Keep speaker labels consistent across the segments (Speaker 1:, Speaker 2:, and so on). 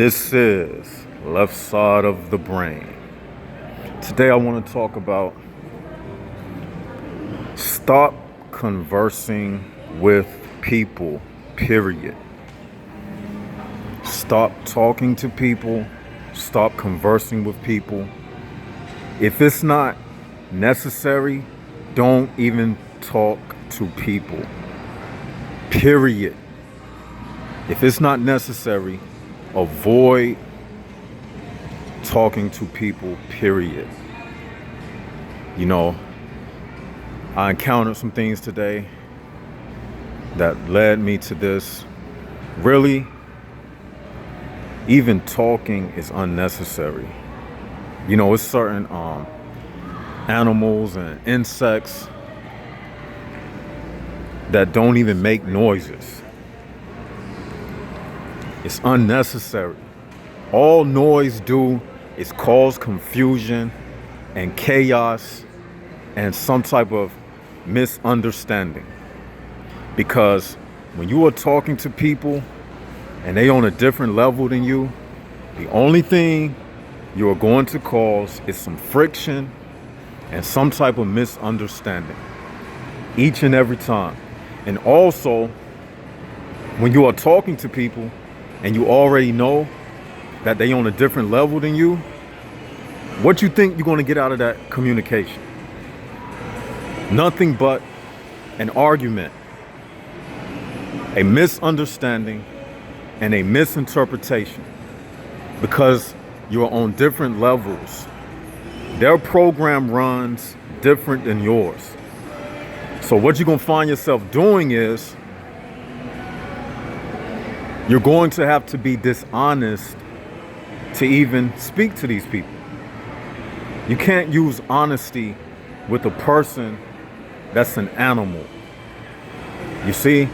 Speaker 1: This is Left Side of the Brain. Today I want to talk about stop conversing with people, period. Stop talking to people, stop conversing with people. If it's not necessary, don't even talk to people, period. If it's not necessary, avoid talking to people, period. You know, I encountered some things today that led me to this. Really, even talking is unnecessary. You know, it's certain animals and insects that don't even make noises. It's unnecessary. All noise do is cause confusion and chaos and some type of misunderstanding. Because when you are talking to people and they on a different level than you, the only thing you are going to cause is some friction and some type of misunderstanding each and every time. And also, when you are talking to people and you already know that they on a different level than you, what you think you're going to get out of that communication? Nothing but an argument, a misunderstanding, and a misinterpretation, because you're on different levels. Their program runs different than yours. So what you're going to find yourself doing is you're going to have to be dishonest to even speak to these people. You can't use honesty with a person that's an animal. You see,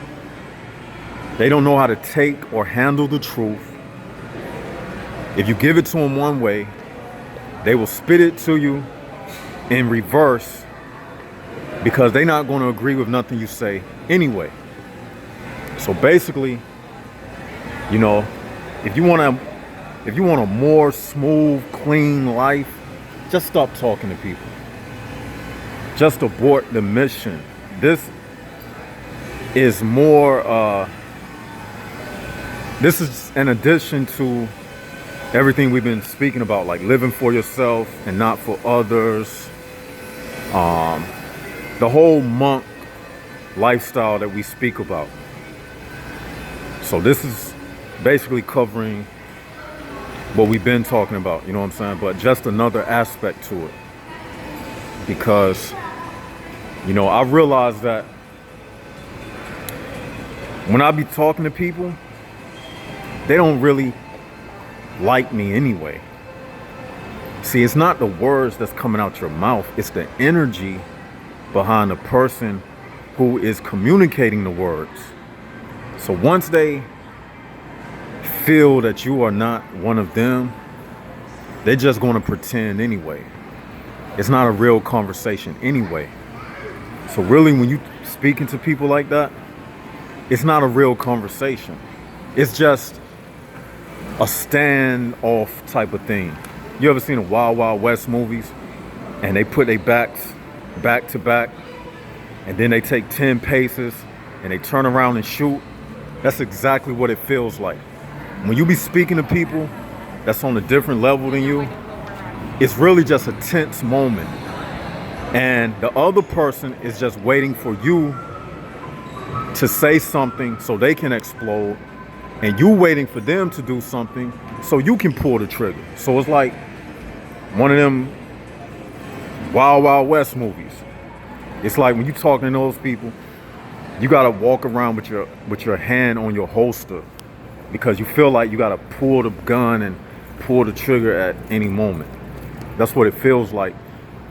Speaker 1: they don't know how to take or handle the truth. If you give it to them one way, they will spit it to you in reverse, because they're not going to agree with nothing you say anyway. So basically, you know, if you want a more smooth, clean life, just stop talking to people. Just abort the mission. This is more, this is an addition to everything we've been speaking about, like living for yourself and not for others. The whole monk lifestyle that we speak about. So this is basically covering what we've been talking about, you know what I'm saying? But just another aspect to it. Because, you know, I realize that when I be talking to people, they don't really like me anyway. See, it's not the words that's coming out your mouth, it's the energy behind the person who is communicating the words. So once they feel that you are not one of them, they're just going to pretend anyway. It's not a real conversation anyway. So really, when you speaking to people like that, it's not a real conversation. It's just a standoff type of thing. You ever seen the Wild Wild West movies and they put their backs back to back and then they take 10 paces and they turn around and shoot? That's exactly what it feels like. When you be speaking to people that's on a different level than you, it's really just a tense moment. And the other person is just waiting for you to say something so they can explode. And you waiting for them to do something so you can pull the trigger. So it's like one of them Wild Wild West movies. It's like when you talking to those people, you gotta walk around with your hand on your holster, because you feel like you gotta pull the gun and pull the trigger at any moment. That's what it feels like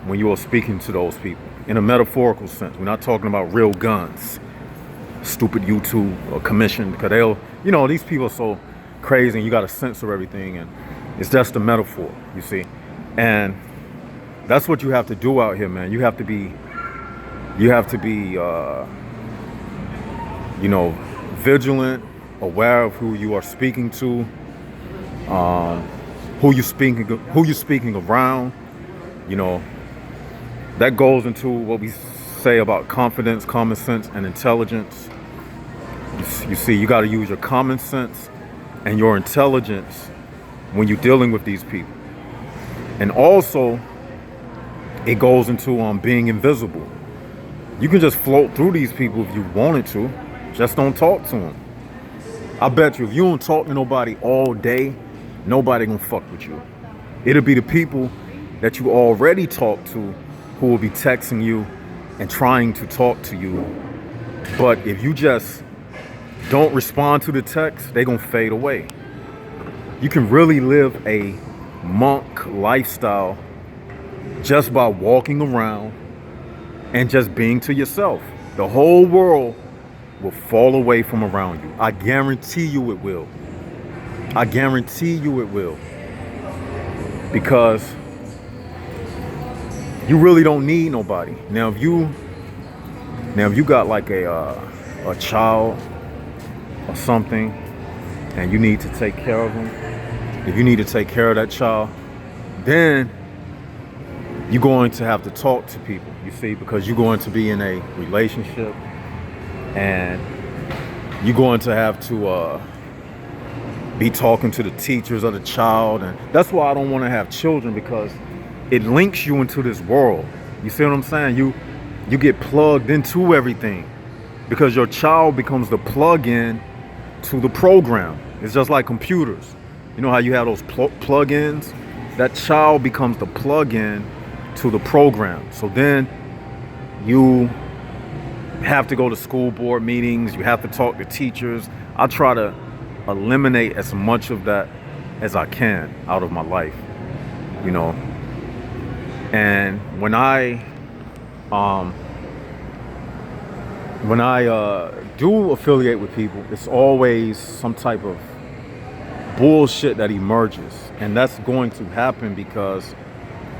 Speaker 1: when you are speaking to those people in a metaphorical sense. We're not talking about real guns, stupid YouTube or commission, because they'll, you know, these people are so crazy and you gotta censor everything, and it's just a metaphor, you see. And that's what you have to do out here, man. You have to be vigilant, aware of who you are speaking to, who you speaking around. You know, that goes into what we say about confidence, common sense, and intelligence. You see, you got to use your common sense and your intelligence when you're dealing with these people. And also, it goes into being invisible. You can just float through these people if you wanted to. Just don't talk to them. I bet you if you don't talk to nobody all day, nobody gonna fuck with you. It'll be the people that you already talk to who will be texting you and trying to talk to you. But if you just don't respond to the text, they gonna fade away. You can really live a monk lifestyle just by walking around and just being to yourself. The whole world will fall away from around you. I guarantee you it will. I guarantee you it will. Because you really don't need nobody. Now if you got like a child or something and you need to take care of them, if you need to take care of that child, then you're going to have to talk to people, you see, because you're going to be in a relationship and you're going to have to be talking to the teachers of the child. And that's why I don't want to have children, because it links you into this world. You see what I'm saying? You get plugged into everything because your child becomes the plug-in to the program. It's just like computers. You know how you have those plug-ins? That child becomes the plug-in to the program. So then you have to go to school board meetings. You have to talk to teachers. I try to eliminate as much of that as I can out of my life, you know. And when I do affiliate with people, it's always some type of bullshit that emerges. And that's going to happen because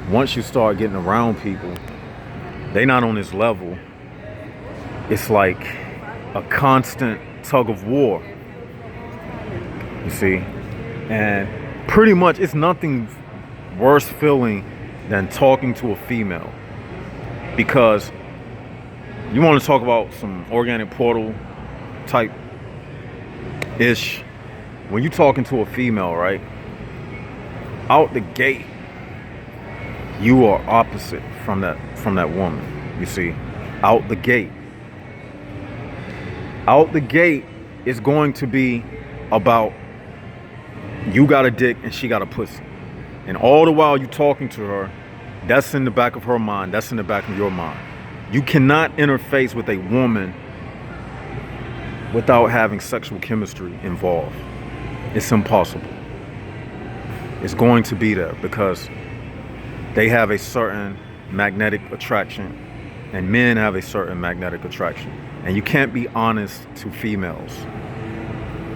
Speaker 1: once you start getting around people, they not on this level. It's like a constant tug of war, you see. And pretty much it's nothing worse feeling than talking to a female, because you want to talk about some organic portal type ish. When you're talking to a female, right, out the gate, you are opposite from that woman, you see. Out the gate is going to be about you got a dick and she got a pussy. And all the while you talking to her, that's in the back of her mind, that's in the back of your mind. You cannot interface with a woman without having sexual chemistry involved. It's impossible. It's going to be there because they have a certain magnetic attraction and men have a certain magnetic attraction. And you can't be honest to females.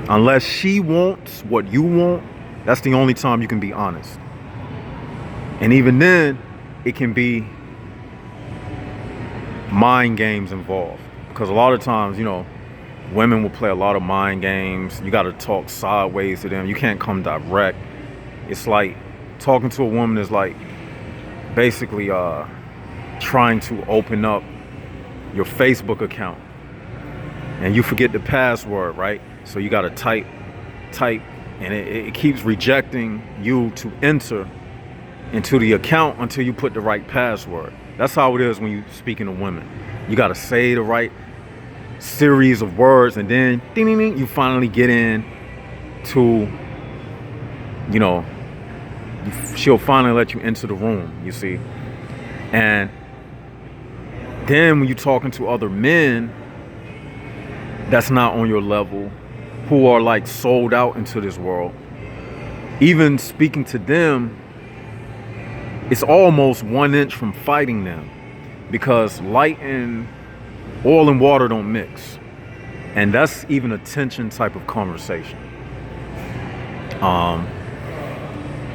Speaker 1: Unless she wants what you want, that's the only time you can be honest. And even then, it can be mind games involved. Because a lot of times, you know, women will play a lot of mind games. You got to talk sideways to them. You can't come direct. It's like talking to a woman is like basically trying to open up your Facebook account and you forget the password, right? So you got to type, and it keeps rejecting you to enter into the account until you put the right password. That's how it is when you speaking to women. You got to say the right series of words, and then ding, ding, ding, you finally get in to, you know, she'll finally let you into the room, you see. And then when you're talking to other men that's not on your level, who are like sold out into this world, even speaking to them, it's almost 1 inch from fighting them, because light and oil and water don't mix. And that's even a tension type of conversation.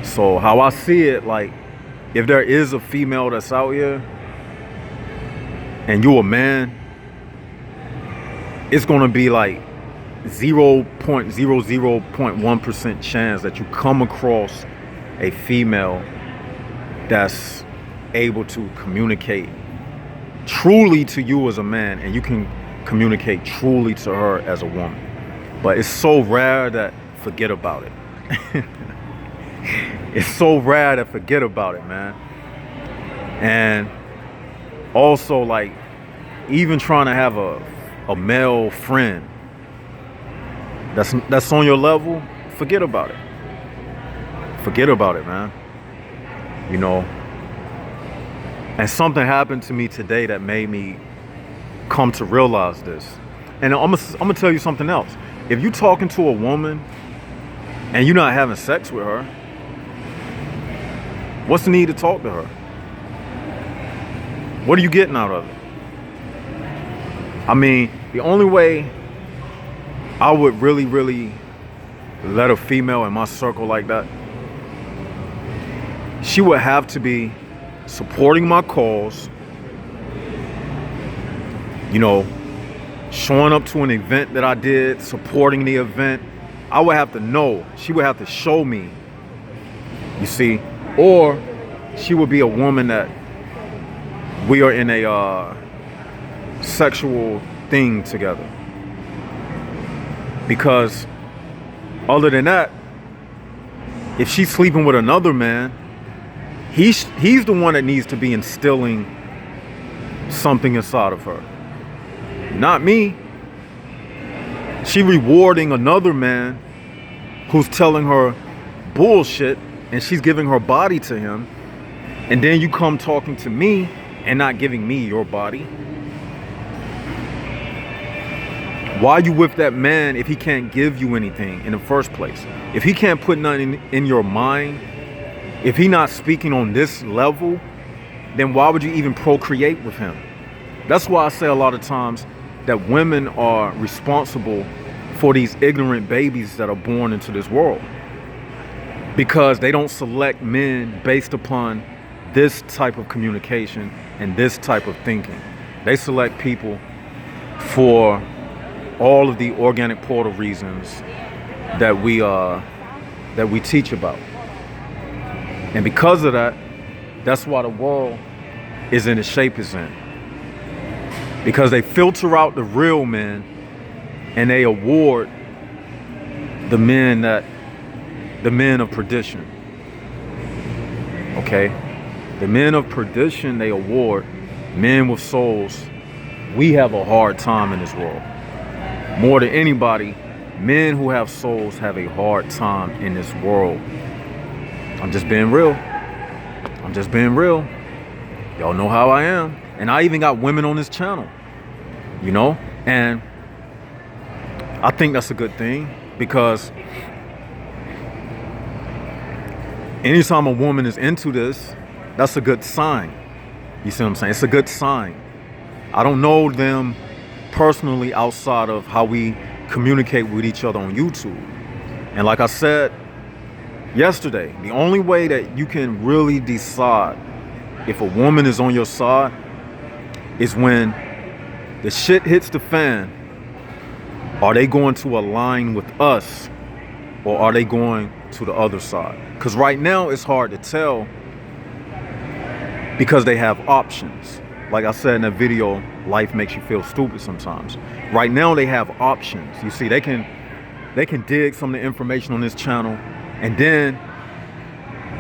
Speaker 1: So how I see it, like, if there is a female that's out here and you a man, it's gonna be like 0.00.1% chance that you come across a female that's able to communicate truly to you as a man, and you can communicate truly to her as a woman. But it's so rare that forget about it. It's so rare to forget about it, man. And also, like, even trying to have a male friend that's on your level, forget about it. Forget about it, man. You know. And something happened to me today that made me come to realize this. And I'm gonna tell you something else. If you're talking to a woman and you're not having sex with her, what's the need to talk to her? What are you getting out of it? I mean, the only way I would really let a female in my circle like that, she would have to be supporting my cause, you know, showing up to an event that I did, supporting the event. I would have to know. She would have to show me, you see. Or she would be a woman that we are in a sexual thing together. Because other than that, if she's sleeping with another man, he's the one that needs to be instilling something inside of her, not me. She rewarding another man who's telling her bullshit, and she's giving her body to him, and then you come talking to me and not giving me your body. Why are you with that man if he can't give you anything in the first place? If he can't put nothing in your mind, if he not speaking on this level, then why would you even procreate with him? That's why I say a lot of times that women are responsible for these ignorant babies that are born into this world, because they don't select men based upon this type of communication and this type of thinking. They select people for all of the organic portal reasons that we teach about. And because of that, that's why the world is in the shape it's in. Because they filter out the real men and they award the men of perdition. Okay? The men of perdition, they award men with souls. We have a hard time in this world. More than anybody, men who have souls have a hard time in this world. I'm just being real. Y'all know how I am. And I even got women on this channel, you know? And I think that's a good thing, because anytime a woman is into this, that's a good sign. You see what I'm saying? It's a good sign. I don't know them personally outside of how we communicate with each other on YouTube. And like I said yesterday, the only way that you can really decide if a woman is on your side is when the shit hits the fan. Are they going to align with us, or are they going to the other side? Because right now it's hard to tell, because they have options. Like I said in that video, life makes you feel stupid sometimes. Right now they have options. You see, they can dig some of the information on this channel, and then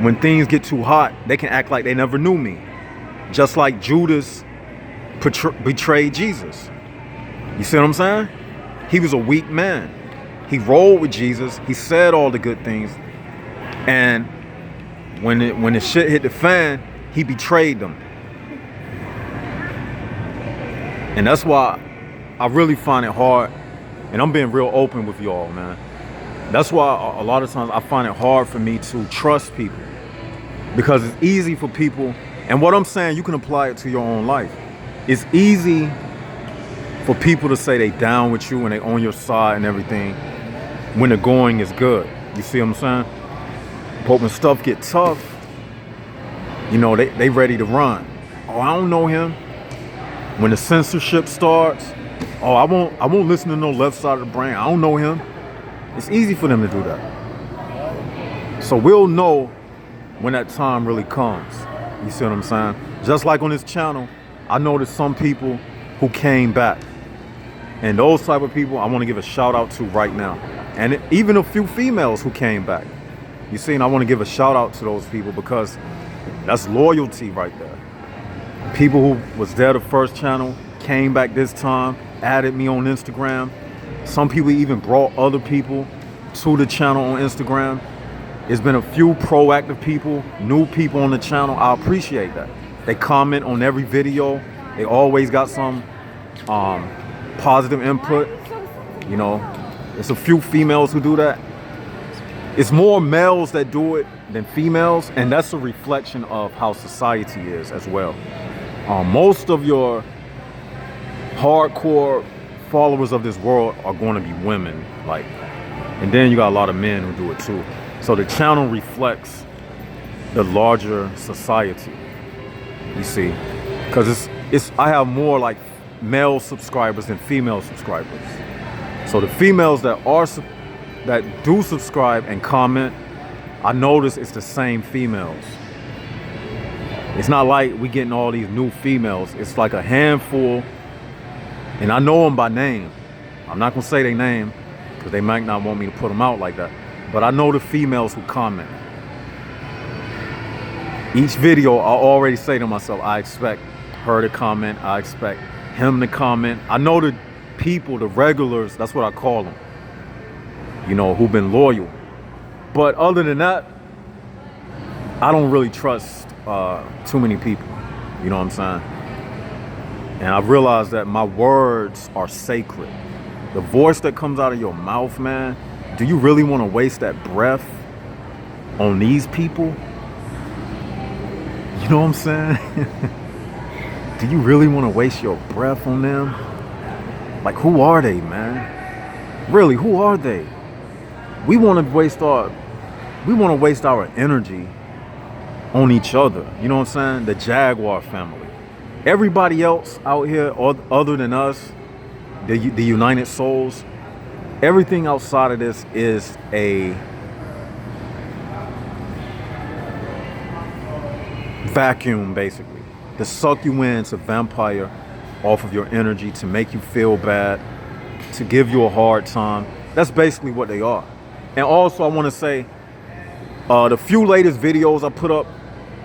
Speaker 1: when things get too hot, they can act like they never knew me. Just like Judas betrayed Jesus. You see what I'm saying? He was a weak man. He rolled with Jesus. He said all the good things. And when the shit hit the fan, he betrayed them. And that's why I really find it hard, and I'm being real open with y'all, man. That's why a lot of times I find it hard for me to trust people, because it's easy for people, and what I'm saying, you can apply it to your own life. It's easy for people to say they down with you and they on your side and everything when the going is good. You see what I'm saying? But when stuff get tough, you know, they ready to run. Oh, I don't know him. When the censorship starts, oh, I won't listen to no left side of the brain. I don't know him. It's easy for them to do that. So we'll know when that time really comes. You see what I'm saying? Just like on this channel, I noticed some people who came back. And those type of people I want to give a shout out to right now. And even a few females who came back. You see, and I want to give a shout out to those people because that's loyalty right there. People who was there the first channel, came back this time, added me on Instagram. Some people even brought other people to the channel on Instagram. It's been a few proactive people, new people on the channel. I appreciate that. They comment on every video. They always got some positive input. You know, there's a few females who do that. It's more males that do it than females, and that's a reflection of how society is as well. Most of your hardcore followers of this world are going to be women, like, and then you got a lot of men who do it too. So the channel reflects the larger society, you see, because I have more like male subscribers than female subscribers. So the females that do subscribe and comment, I notice it's the same females. It's not like we getting all these new females. It's like a handful, and I know them by name. I'm not gonna say their name because they might not want me to put them out like that. But I know the females who comment. Each video, I already say to myself, I expect her to comment. I expect him to comment. I know the people, the regulars, that's what I call them, you know, who've been loyal. But other than that, I don't really trust too many people. You know what I'm saying? And I've realized that my words are sacred. The voice that comes out of your mouth, man, do you really want to waste that breath on these people? You know what I'm saying? Do you really want to waste your breath on them? Like, who are they, man? Really, who are they? We want to waste our energy on each other. You know what I'm saying? The Jaguar family. Everybody else out here, other than us, the United Souls, everything outside of this is a vacuum, basically, to suck you in, to vampire off of your energy, to make you feel bad, to give you a hard time. That's basically what they are. And also, I want to say, the few latest videos I put up,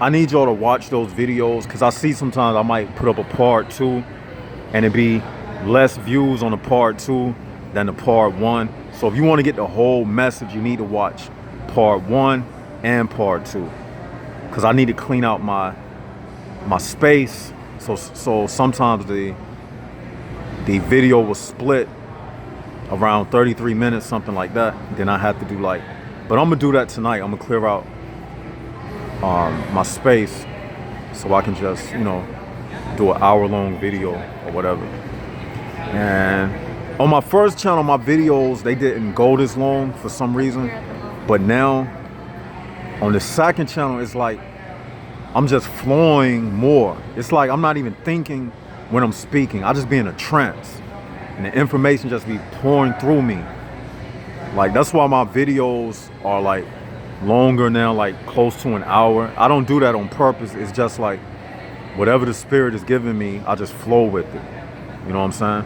Speaker 1: I need y'all to watch those videos, because I see sometimes I might put up a part 2 and it be less views on the part 2 than the part 1. So if you want to get the whole message, you need to watch part 1 and part 2, because I need to clean out my space. So sometimes the video was split around 33 minutes, something like that. Then I have to do like, but I'm gonna do that tonight. I'm gonna clear out my space so I can just, you know, do an hour-long video or whatever. And on my first channel, my videos, they didn't go this long for some reason. But now on the second channel, it's like I'm just flowing more. It's like I'm not even thinking when I'm speaking. I just be in a trance and the information just be pouring through me. Like, that's why my videos are like longer now, like close to an hour. I don't do that on purpose. It's just like whatever the spirit is giving me, I just flow with it. You know what I'm saying?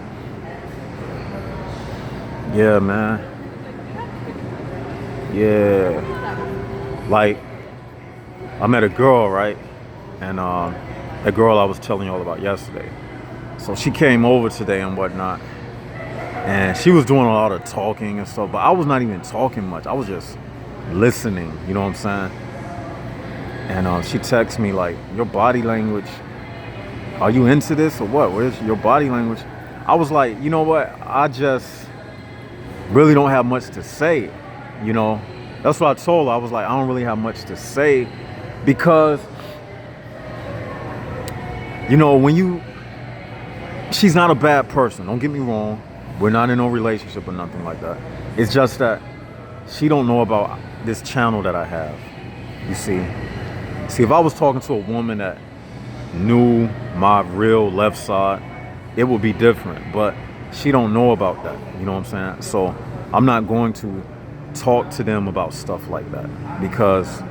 Speaker 1: Yeah, man. Yeah. Like, I met a girl, right? And a girl I was telling you all about yesterday. So she came over today and whatnot. And she was doing a lot of talking and stuff, but I was not even talking much. I was just listening, you know what I'm saying? And she texted me like, your body language, are you into this or what? Where's your body language? I was like, you know what? I just really don't have much to say, you know? That's what I told her. I was like, I don't really have much to say because, you know, she's not a bad person. Don't get me wrong. We're not in no relationship or nothing like that. It's just that she don't know about this channel that I have. You see? See, if I was talking to a woman that knew my real left side, it would be different. But she don't know about that. You know what I'm saying? So I'm not going to talk to them about stuff like that because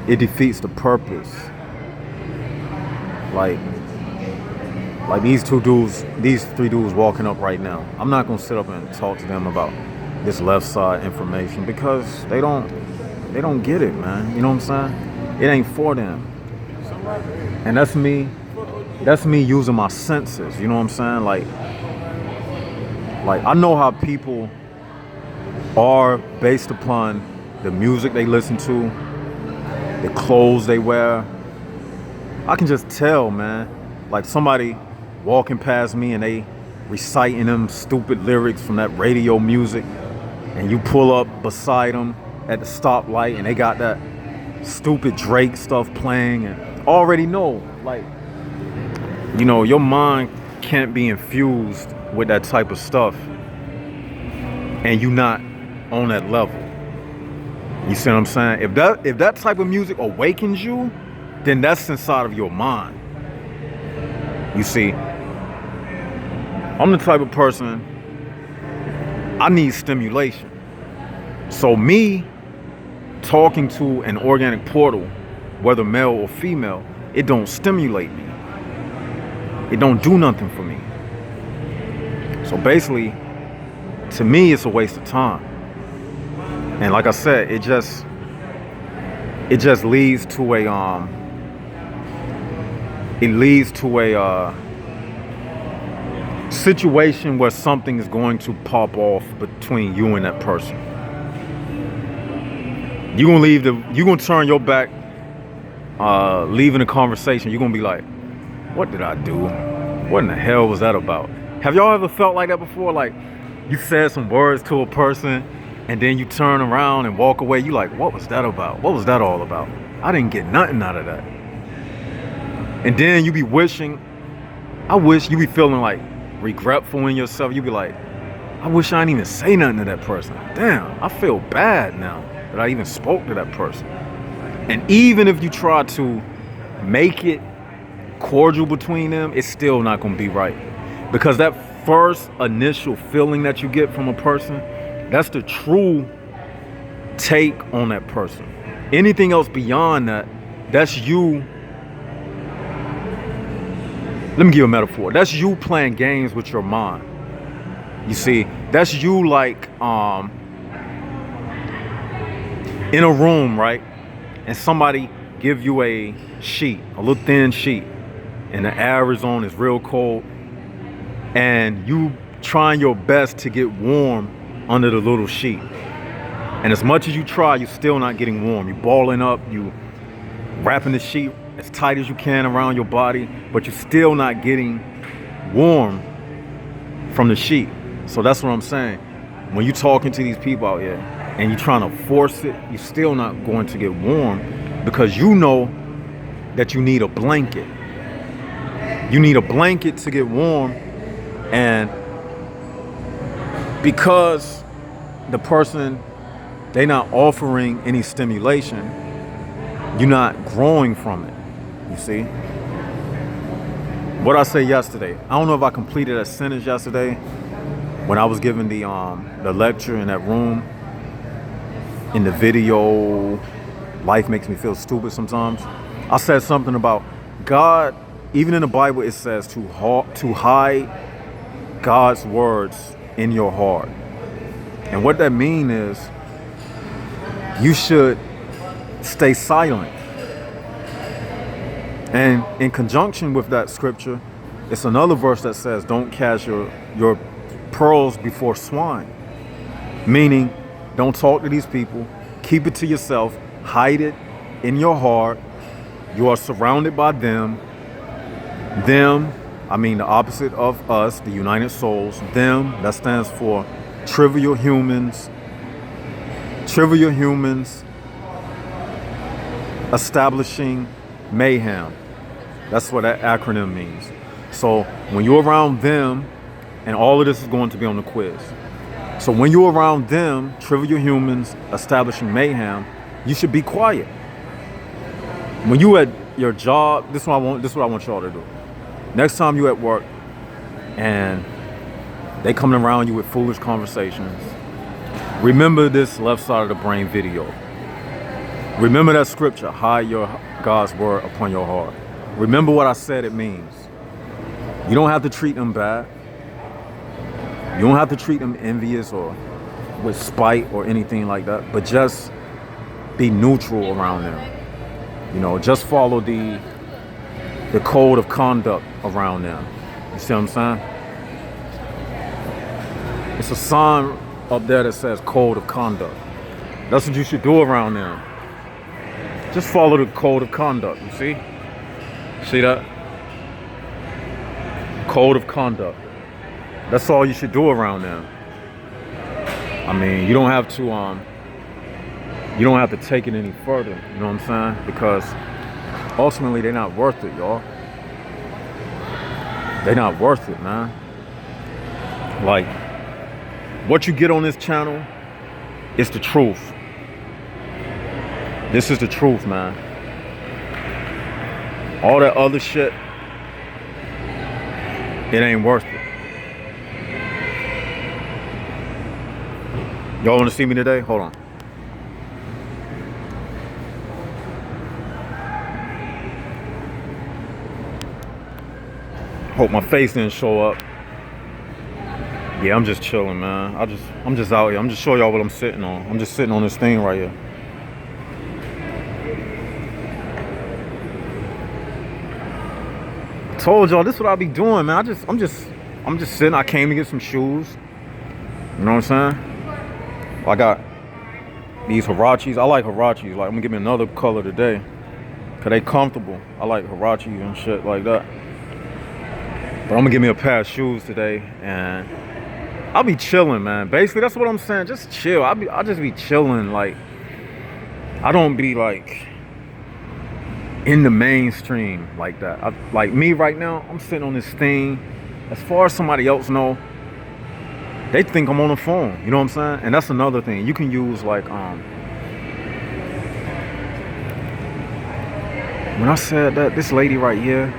Speaker 1: it defeats the purpose. Like these three dudes walking up right now. I'm not gonna sit up and talk to them about this left side information because they don't get it, man. You know what I'm saying? It ain't for them. And that's me using my senses, you know what I'm saying? Like I know how people are based upon the music they listen to, the clothes they wear. I can just tell, man. Like somebody walking past me and they reciting them stupid lyrics from that radio music, and you pull up beside them at the stoplight and they got that stupid Drake stuff playing, and already know, like, you know, your mind can't be infused with that type of stuff and you not on that level. You see what I'm saying? If that type of music awakens you, then that's inside of your mind. You see, I'm the type of person, I need stimulation. So me talking to an organic portal, whether male or female, it don't stimulate me. It don't do nothing for me. So basically, to me, it's a waste of time. And like I said, it just leads to a situation where something is going to pop off between you and that person. You're gonna turn your back, leaving the conversation. You're gonna be like, what did I do? What in the hell was that about? Have y'all ever felt like that before? Like you said some words to a person and then you turn around and walk away. You like, what was that about? What was that all about? I didn't get nothing out of that. And then you be wishing, I wish you be feeling like regretful in yourself. You be like, I wish I didn't even say nothing to that person. Damn, I feel bad now that I even spoke to that person. And even if you try to make it cordial between them, it's still not going to be right. Because that first initial feeling that you get from a person, that's the true take on that person. Anything else beyond that, that's you. Let me give you a metaphor. That's you playing games with your mind. You see, that's you like in a room, right? And somebody give you a sheet, a little thin sheet, and the air is on, it's real cold, and you trying your best to get warm under the little sheet. And as much as you try, you're still not getting warm. You're balling up, you wrapping the sheet as tight as you can around your body, but you're still not getting warm from the sheet. So that's what I'm saying. When you're talking to these people out here and you're trying to force it, you're still not going to get warm because you know that you need a blanket. You need a blanket to get warm, and because the person, they not offering any stimulation, you're not growing from it. You see? What I said yesterday, I don't know if I completed that sentence yesterday when I was giving the lecture in that room, in the video, Life Makes Me Feel Stupid Sometimes. I said something about God, even in the Bible it says to hide God's words in your heart. And what that means is you should stay silent. And in conjunction with that scripture, it's another verse that says, don't cast your pearls before swine. Meaning, don't talk to these people. Keep it to yourself. Hide it in your heart. You are surrounded by them. Them, I mean the opposite of us, the United Souls. Them, that stands for trivial humans. Trivial humans establishing mayhem. That's what that acronym means. So when you're around them, and all of this is going to be on the quiz. So when you're around them, trivial humans establishing mayhem, you should be quiet. When you at your job, this is what I want y'all to do. Next time you at work and They coming around you with foolish conversations. Remember this left side of the brain video. Remember that scripture, hide your God's word upon your heart. Remember what I said it means. You don't have to treat them bad. You don't have to treat them envious or with spite or anything like that, but just be neutral around them. You know, just follow the code of conduct around them. You see what I'm saying? It's a sign up there that says code of conduct. That's what you should do around them. Just follow the code of conduct, you see? See that? Code of conduct. That's all you should do around them. I mean, you don't have to take it any further, you know what I'm saying? Because ultimately they're not worth it, y'all. They're not worth it, man. Like, what you get on this channel is the truth. This is the truth, man. All that other shit, it ain't worth it. Y'all want to see me today? Hold on. Hope my face didn't show up. Yeah, I'm just chilling, man. I'm just out here. I'm just showing y'all what I'm sitting on. I'm just sitting on this thing right here. I told y'all this is what I be doing, man. I'm just sitting. I came to get some shoes. You know what I'm saying? I got these Huaraches. I like Huaraches. Like, I'm gonna give me another color today, cause they comfortable. I like Huaraches and shit like that. But I'm gonna give me a pair of shoes today, and I'll be chilling, man. Basically, that's what I'm saying. Just chill. I'll just be chilling. Like, I don't be like in the mainstream like that. Like me right now, I'm sitting on this thing. As far as somebody else know, they think I'm on the phone. You know what I'm saying? And that's another thing. You can use like when I said that, this lady right here,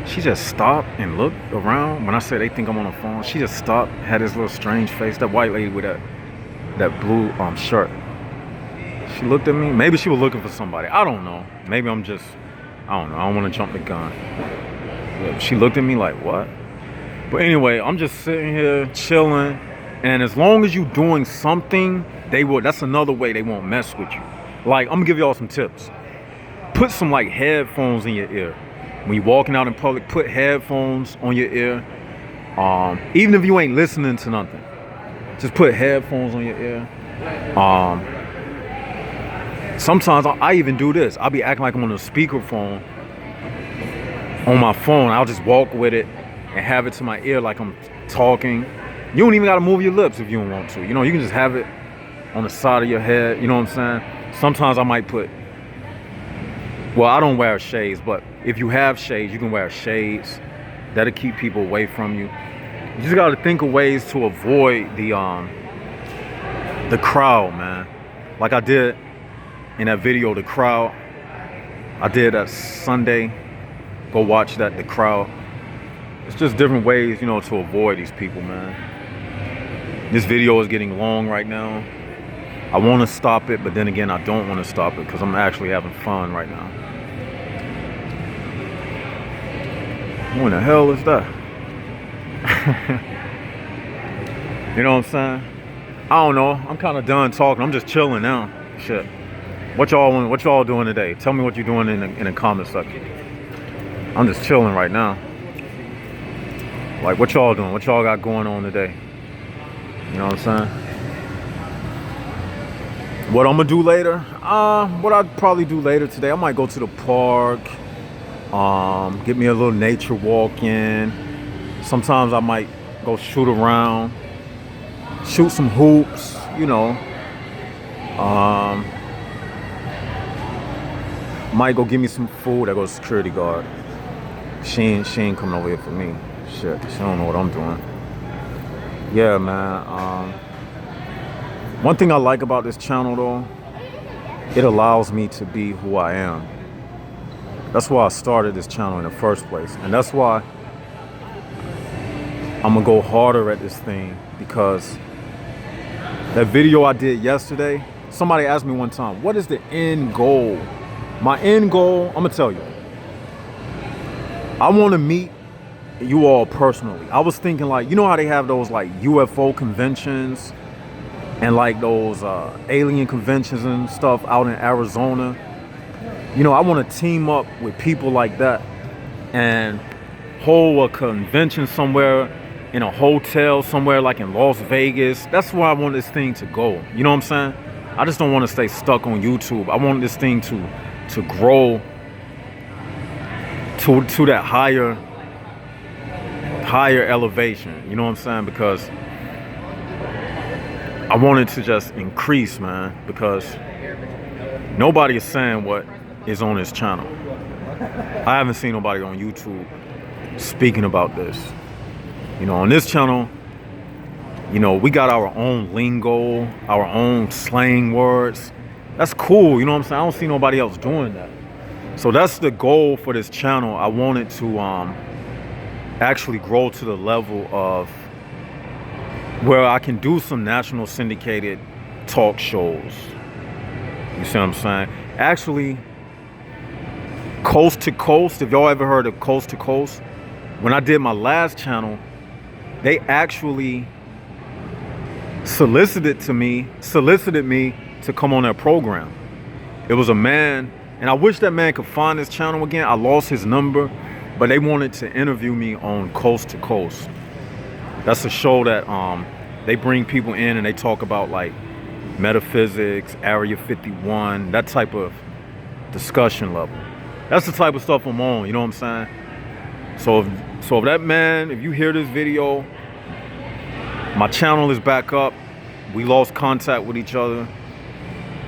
Speaker 1: she just stopped and looked around. When I said they think I'm on the phone, she just stopped, had this little strange face. That white lady with that blue shirt. She looked at me. Maybe she was looking for somebody. I don't know. Maybe I don't know. I don't want to jump the gun. But she looked at me like, what? But anyway, I'm just sitting here chilling. And as long as you doing something, that's another way they won't mess with you. Like, I'm gonna give y'all some tips. Put some like headphones in your ear. When you're walking out in public, put headphones on your ear. Even if you ain't listening to nothing, just put headphones on your ear. Sometimes I even do this. I'll be acting like I'm on a speakerphone on my phone. I'll just walk with it and have it to my ear like I'm talking. You don't even gotta move your lips if you don't want to. You know, you can just have it on the side of your head. You know what I'm saying? Sometimes I might put, well, I don't wear shades, but if you have shades, you can wear shades. That'll keep people away from you. You just gotta think of ways to avoid the crowd, man. Like I did in that video, the crowd. I did that Sunday. Go watch that, the crowd. It's just different ways, you know, to avoid these people, man. This video is getting long right now. I want to stop it, but then again, I don't want to stop it because I'm actually having fun right now. What in the hell is that? You know what I'm saying? I don't know. I'm kind of done talking. I'm just chilling now. Shit. What y'all doing today? Tell me what you're doing in the comment section. I'm just chilling right now. Like, what y'all doing? What y'all got going on today? You know what I'm saying? What I'm gonna do later? What I'd probably do later today, I might go to the park, get me a little nature walk in. Sometimes I might go shoot around, shoot some hoops, you know. Might go get me some food. There goes the security guard. She ain't coming over here for me. Shit, she don't know what I'm doing. Yeah, man. One thing I like about this channel, though, it allows me to be who I am. That's why I started this channel in the first place. And that's why I'm gonna go harder at this thing, because that video I did yesterday, somebody asked me one time, what is the end goal? My end goal, I'm gonna tell you. I want to meet you all personally. I was thinking, like, you know how they have those like UFO conventions and like those alien conventions and stuff out in Arizona. You know, I want to team up with people like that and hold a convention somewhere in a hotel somewhere like in Las Vegas. That's where I want this thing to go. You know what I'm saying? I just don't want to stay stuck on YouTube. I want this thing to grow to that higher elevation. You know what I'm saying? Because I want it to just increase, man, because nobody is saying what is on this channel. I haven't seen nobody on YouTube speaking about this. You know, on this channel, you know, we got our own lingo, our own slang words. That's cool, you know what I'm saying? I don't see nobody else doing that. So that's the goal for this channel. I want it to actually grow to the level of where I can do some national syndicated talk shows. You see what I'm saying? Actually, Coast to Coast, if y'all ever heard of Coast to Coast, when I did my last channel, they actually solicited me to come on their program. It was a man, and I wish that man could find his channel again. I lost his number, but they wanted to interview me on Coast to Coast. That's a show that they bring people in and they talk about like metaphysics, Area 51, that type of discussion level. That's the type of stuff I'm on, you know what I'm saying? So if that man, if you hear this video, my channel is back up. We lost contact with each other.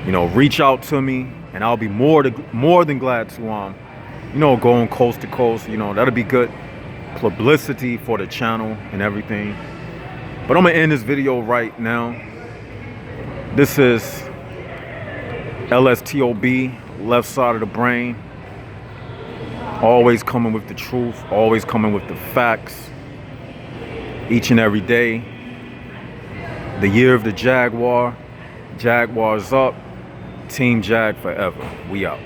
Speaker 1: You know, reach out to me and I'll be more than glad to you know, go on Coast to Coast. You know, that'll be good publicity for the channel and everything. But I'm gonna end this video right now. This is LSTOB, Left Side of the Brain. Always coming with the truth, always coming with the facts. Each and every day. The year of the Jaguar. Jaguars up. Team Jag forever. We out.